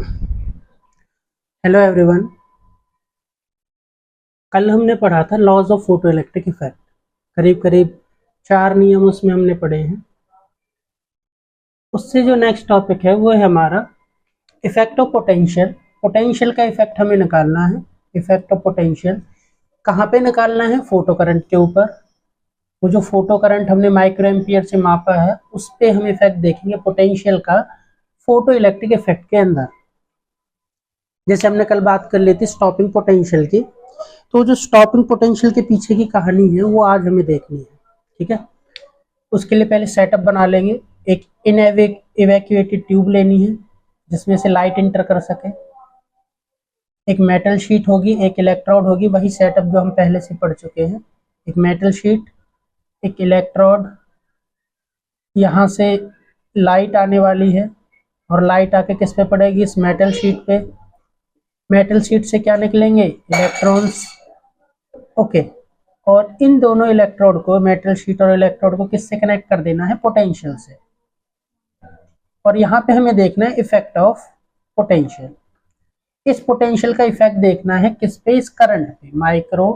Hello everyone. कल हमने पढ़ा था laws of photoelectric effect. करीब करीब 4 नियम उसमें हमने पढ़े हैं। उससे जो नेक्स्ट टॉपिक है वो है हमारा इफेक्ट ऑफ पोटेंशियल। पोटेंशियल का इफेक्ट हमें निकालना है। इफेक्ट ऑफ पोटेंशियल कहाँ पे निकालना है? फोटो करंट के ऊपर। वो जो फोटो करंट हमने माइक्रो एम्पियर से मापा है उस पे हम इफेक्ट देखेंगे पोटेंशियल का फोटो इलेक्ट्रिक इफेक्ट के अंदर। जैसे हमने कल बात कर ली थी स्टॉपिंग पोटेंशियल की, तो जो स्टॉपिंग पोटेंशियल के पीछे की कहानी है वो आज हमें देखनी है। ठीक है, उसके लिए पहले सेटअप बना लेंगे। एक इवैक्यूएटेड ट्यूब लेनी है जिसमें से लाइट इंटर कर सके। एक मेटल शीट होगी, एक इलेक्ट्रोड होगी, वही सेटअप जो हम पहले से पढ़ चुके हैं। एक मेटल शीट, एक इलेक्ट्रोड, यहाँ से लाइट आने वाली है और लाइट आके किस पे पड़ेगी? इस मेटल शीट पे। मेटल शीट से क्या निकलेंगे? इलेक्ट्रॉन्स। ओके, और इन दोनों इलेक्ट्रोड को, मेटल शीट और इलेक्ट्रोड को किससे कनेक्ट कर देना है? पोटेंशियल से। और यहाँ पे हमें देखना है इफेक्ट ऑफ पोटेंशियल। इस पोटेंशियल का इफेक्ट देखना है किस पे? इस करंट पे। माइक्रो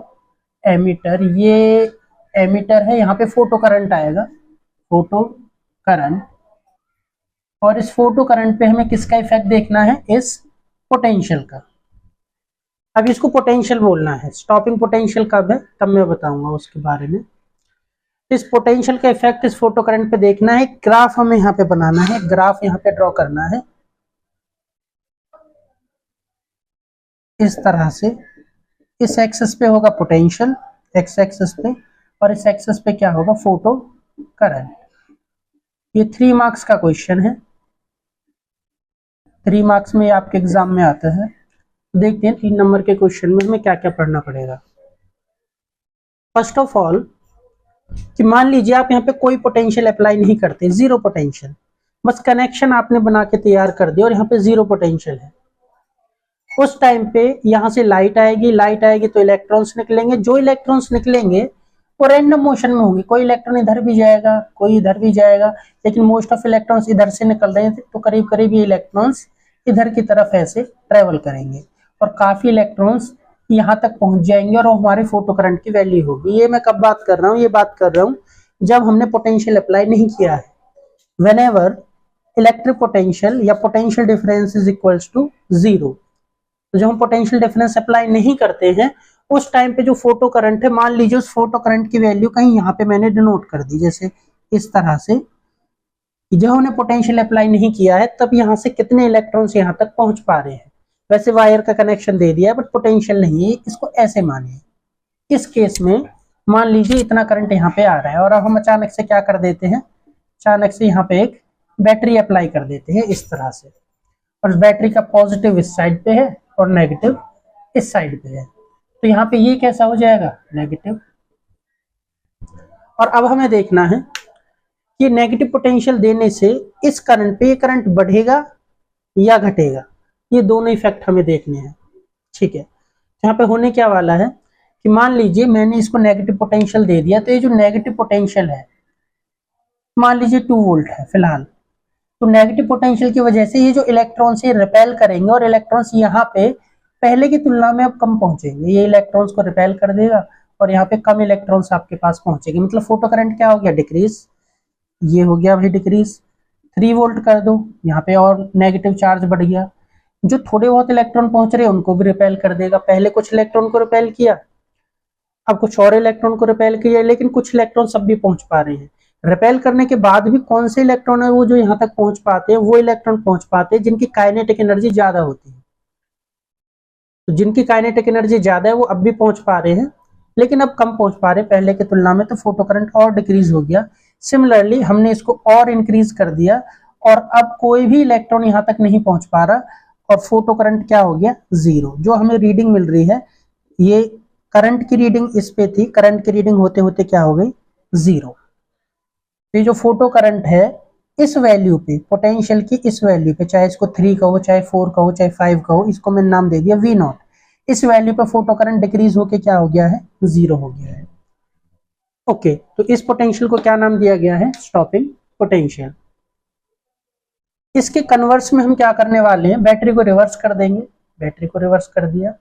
एमीटर, ये एमीटर है, यहाँ पे फोटो करंट आएगा, फोटो करंट। और इस फोटो करंट पे हमें किसका इफेक्ट देखना है? इस पोटेंशियल का। अब इसको पोटेंशियल बोलना है। स्टॉपिंग पोटेंशियल कब है तब मैं बताऊंगा उसके बारे में। इस पोटेंशियल का इफेक्ट इस फोटो करंट पे देखना है। ग्राफ हमें यहाँ पे बनाना है, ग्राफ यहाँ पे ड्रॉ करना है इस तरह से। इस एक्सिस पे होगा पोटेंशियल, एक्स एक्सिस पे, और इस एक्सिस पे क्या होगा? Photo current. ये 3 मार्क्स का क्वेश्चन है। 3 मार्क्स में आपके एग्जाम में आता है। देखते हैं 3 नंबर के क्वेश्चन में हमें क्या क्या पढ़ना पड़ेगा। फर्स्ट ऑफ ऑल कि मान लीजिए आप यहाँ पे कोई पोटेंशियल अप्लाई नहीं करते, जीरो पोटेंशियल, बस कनेक्शन आपने बना के तैयार कर दिया और यहाँ पे जीरो पोटेंशियल है। उस टाइम पे यहाँ से लाइट आएगी, लाइट आएगी तो इलेक्ट्रॉन्स निकलेंगे। जो इलेक्ट्रॉन्स निकलेंगे वो रैंडम मोशन में होंगे। कोई इलेक्ट्रॉन इधर भी जाएगा, कोई इधर भी जाएगा, लेकिन मोस्ट ऑफ इलेक्ट्रॉन्स इधर से निकल रहे थे तो करीब करीब ये इलेक्ट्रॉन्स इधर की तरफ ऐसे ट्रेवल करेंगे और काफी इलेक्ट्रॉन्स यहाँ तक पहुंच जाएंगे और हमारे फोटो करंट की वैल्यू होगी। ये मैं कब बात कर रहा हूँ? ये बात कर रहा हूँ जब हमने पोटेंशियल अप्लाई नहीं किया है। व्हेनेवर इलेक्ट्रिक पोटेंशियल या potential difference is equals to 0, तो जब हम पोटेंशियल डिफरेंस अप्लाई नहीं करते हैं उस टाइम पे जो फोटो करंट है, मान लीजिए उस फोटो करंट की वैल्यू कहीं यहाँ पे मैंने डिनोट कर दी, जैसे इस तरह से। जब हमने पोटेंशियल अप्लाई नहीं किया है तब यहाँ से कितने इलेक्ट्रॉन्स यहाँ तक पहुंच पा रहे हैं। वैसे वायर का कनेक्शन दे दिया है बट पोटेंशियल नहीं है, इसको ऐसे मानिए। इस केस में मान लीजिए इतना करंट यहाँ पे आ रहा है और अब हम अचानक से क्या कर देते हैं? अचानक से यहाँ पे एक बैटरी अप्लाई कर देते हैं इस तरह से, और उस बैटरी का पॉजिटिव इस साइड पे है और नेगेटिव इस साइड पे है, तो यहाँ पे ये कैसा हो जाएगा? नेगेटिव। और अब हमें देखना है कि नेगेटिव पोटेंशियल देने से इस करंट पे ये करंट बढ़ेगा या घटेगा। ये दोनों इफेक्ट हमें देखने हैं। ठीक है, यहाँ पे होने क्या वाला है कि मान लीजिए मैंने इसको नेगेटिव पोटेंशियल दे दिया, तो ये जो नेगेटिव पोटेंशियल है मान लीजिए 2 वोल्ट है फिलहाल, तो नेगेटिव पोटेंशियल की वजह से ये जो इलेक्ट्रॉन से रिपेल करेंगे और इलेक्ट्रॉन्स यहाँ पे पहले की तुलना में अब कम पहुंचेंगे। ये इलेक्ट्रॉन्स को रिपेल कर देगा और यहाँ पे कम इलेक्ट्रॉन्स आपके पास पहुंचेंगे, मतलब फोटो करंट क्या हो गया? डिक्रीज। ये हो गया भाई डिक्रीज। 3 वोल्ट कर दो, यहाँ पे और नेगेटिव चार्ज बढ़ गया। जो थोड़े बहुत इलेक्ट्रॉन पहुंच रहे हैं उनको भी रिपेल कर देगा। पहले कुछ इलेक्ट्रॉन को रिपेल किया, अब कुछ और इलेक्ट्रॉन को रिपेल किया, लेकिन कुछ इलेक्ट्रॉन सब भी पहुंच पा रहे हैं। रिपेल करने के बाद भी कौन से इलेक्ट्रॉन है वो जो यहाँ तक पहुंच पाते हैं? वो इलेक्ट्रॉन पहुंच पाते हैं जिनकी काइनेटिक एनर्जी ज्यादा होती है। तो जिनकी काइनेटिक एनर्जी ज्यादा है वो अब भी पहुंच पा रहे हैं, लेकिन अब कम पहुंच पा रहे हैं पहले की तुलना में, तो फोटो करंट और डिक्रीज हो गया। सिमिलरली हमने इसको और इंक्रीज कर दिया और अब कोई भी इलेक्ट्रॉन यहाँ तक नहीं पहुंच पा रहा और फोटो करंट क्या हो गया? 0। जो हमें रीडिंग मिल रही है, ये करंट की रीडिंग इस पे थी, करंट की रीडिंग होते होते क्या हो गई? 0। ये जो फोटो करंट है इस वैल्यू पे, पोटेंशियल की इस वैल्यू पे, चाहे इसको 3 कहो, चाहे 4 कहो, चाहे 5 कहो, इसको मैंने नाम दे दिया V0। इस वैल्यू पे फोटो करंट डिक्रीज होके क्या हो गया है? 0 हो गया है। ओके, तो इस पोटेंशियल को क्या नाम दिया गया है? Stopping potential. इसके कन्वर्स में हम क्या करने वाले हैं, बैटरी को रिवर्स कर देंगे, बैटरी को रिवर्स कर दिया।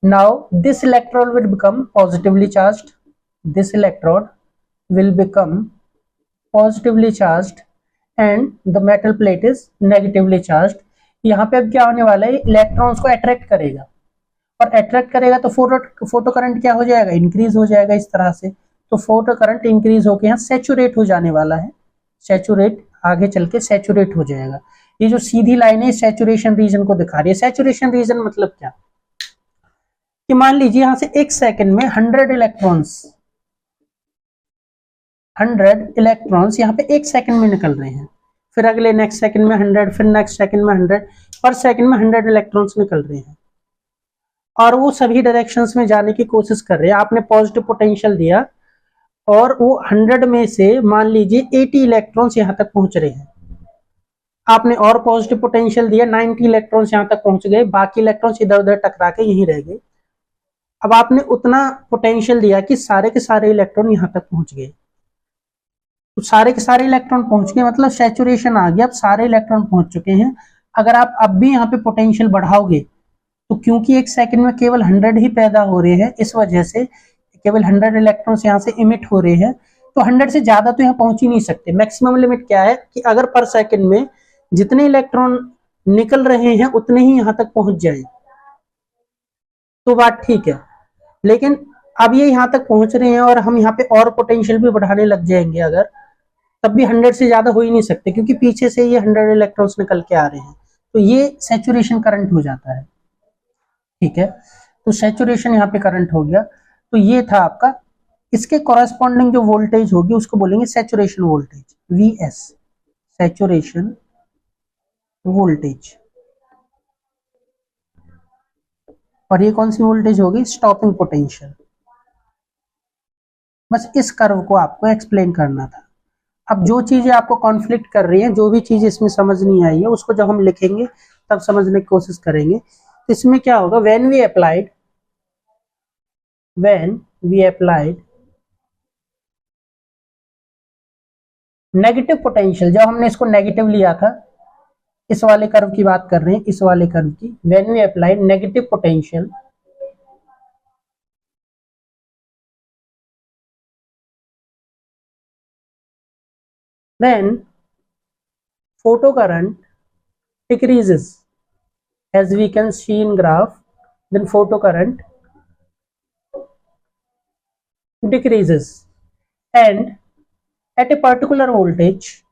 Now this electrode will become positively charged, this electrode will become positively charged and the metal plate is negatively charged। यहाँ पे अब क्या होने वाला है, इलेक्ट्रॉन्स को अट्रैक्ट करेगा, और अट्रैक्ट करेगा तो फोटो करंट क्या हो जाएगा, इंक्रीज हो जाएगा इस तरह से। तो फोटो करंट इंक्रीज होकर यहाँ सैचुरेट हो जाने वाला है, सैचुरेट आगे चल के सैचुरेट हो जाएगा। ये जो सीधी लाइन है सैचुरेशन रीजन को दिखा रही है। सैचुरेशन रीजन मतलब क्या, कि मान लीजिए यहाँ से एक सेकंड में 100 इलेक्ट्रॉन्स यहाँ पे एक सेकंड में निकल रहे हैं, फिर अगले नेक्स्ट सेकंड में 100, फिर नेक्स्ट सेकंड में 100, पर सेकंड में 100 इलेक्ट्रॉन्स निकल रहे हैं, और वो सभी डायरेक्शंस में जाने की कोशिश कर रहे हैं। आपने पॉजिटिव पोटेंशियल दिया और वो 100 में से मान लीजिए 80 इलेक्ट्रॉन्स यहाँ तक पहुंच रहे हैं, आपने और पॉजिटिव पोटेंशियल दिया, 90 इलेक्ट्रॉन्स यहाँ तक पहुंच गए, बाकी इलेक्ट्रॉन्स इधर उधर टकरा के यहीं रह गए। अब आपने उतना पोटेंशियल दिया कि सारे के सारे इलेक्ट्रॉन यहाँ तक पहुंच गए, तो सारे के सारे इलेक्ट्रॉन पहुंच गए मतलब सैचुरेशन आ गया, अब सारे इलेक्ट्रॉन पहुंच चुके हैं। अगर आप अब भी यहाँ पे पोटेंशियल बढ़ाओगे तो क्योंकि एक सेकंड में केवल 100 ही पैदा हो रहे हैं, इस वजह से केवल 100 इलेक्ट्रॉन्स यहाँ से इमिट हो रहे हैं, तो 100 से ज्यादा तो यहाँ पहुंच ही नहीं सकते। मैक्सिमम लिमिट क्या है कि अगर पर सेकंड में जितने इलेक्ट्रॉन निकल रहे हैं उतने ही यहाँ तक पहुंच जाए तो बात ठीक है, लेकिन अब ये यहाँ तक पहुंच रहे हैं और हम यहाँ पे और पोटेंशियल भी बढ़ाने लग जाएंगे अगर, तब भी 100 से ज्यादा हो ही नहीं सकते, क्योंकि पीछे से ये 100 इलेक्ट्रॉन्स निकल के आ रहे हैं, तो ये सैचुरेशन करंट हो जाता है। ठीक है, तो सैचुरेशन यहाँ पे करंट हो गया। तो ये था आपका, इसके कॉरेस्पॉन्डिंग जो वोल्टेज होगी उसको बोलेंगे saturation voltage, Vs, saturation voltage. और ये कौन सी वोल्टेज होगी, स्टॉपिंग पोटेंशियल। बस इस कर्व को आपको एक्सप्लेन करना था। अब जो चीजें आपको कॉन्फ्लिक्ट कर रही हैं, जो भी चीज इसमें समझ नहीं आई है, उसको जब हम लिखेंगे तब समझने की कोशिश करेंगे। तो इसमें क्या होगा, when we applied negative potential, जब हमने इसको नेगेटिव लिया था, इस वाले कर्व की बात कर रहे हैं, इस वाले कर्व की, when we applied negative potential then photocurrent decreases, as we can see in graph, then photocurrent decreases, and at a particular voltage,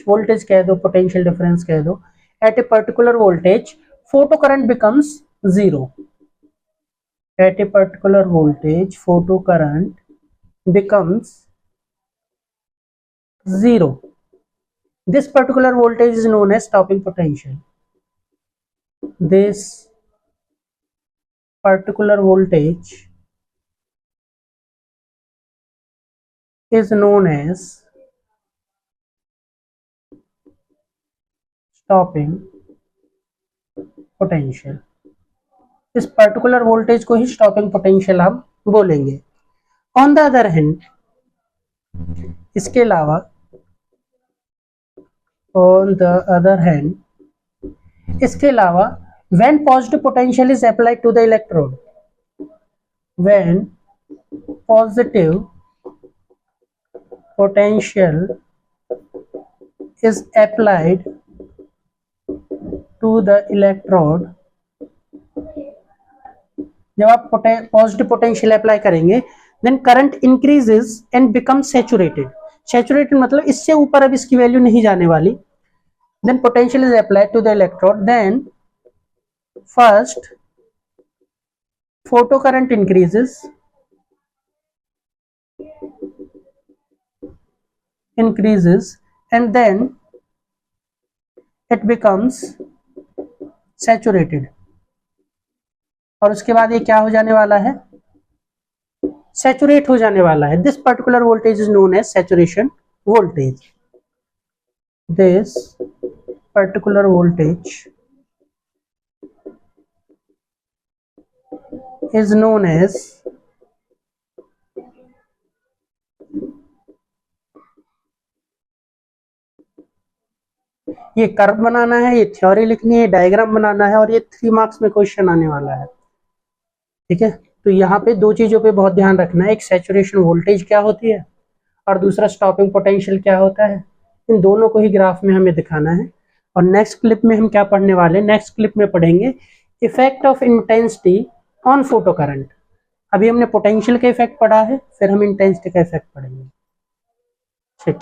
voltage कह दो, potential difference कह दो, at a particular voltage photocurrent becomes zero, at a particular voltage photocurrent becomes zero. This particular voltage is known as stopping potential. This particular voltage is known as stopping potential. इस particular voltage को ही stopping potential हम बोलेंगे। On the other hand, इसके अलावा on the other hand, इसके अलावा when positive potential is applied to the electrode, when positive potential is applied to the electrode, जब आप पॉजिटिव पोटेंशियल अप्लाई करेंगे, then current increases and become saturated. Saturated मतलब इससे ऊपर अब इसकी वैल्यू नहीं जाने वाली। Then potential is applied to the electrode, then first photocurrent increases and then it becomes saturated, और उसके बाद ये क्या हो जाने वाला है, सैचुरेट हो जाने वाला है। This particular voltage is known as saturation voltage. This particular voltage is known as ये कर्व बनाना है, ये थ्योरी लिखनी है, डायग्राम बनाना है, और ये 3 मार्क्स में क्वेश्चन आने वाला है। ठीक है, तो यहाँ पे 2 चीजों पे बहुत ध्यान रखना है, एक सैचुरेशन वोल्टेज क्या होती है और दूसरा स्टॉपिंग पोटेंशियल क्या होता है। इन दोनों को ही ग्राफ में हमें दिखाना है। और नेक्स्ट क्लिप में हम क्या पढ़ने वाले हैं, नेक्स्ट क्लिप में पढ़ेंगे effect of intensity on photo current. अभी हमने पोटेंशियल का इफेक्ट पढ़ा है, फिर हम इंटेंसिटी का इफेक्ट पढ़ेंगे। ठीक।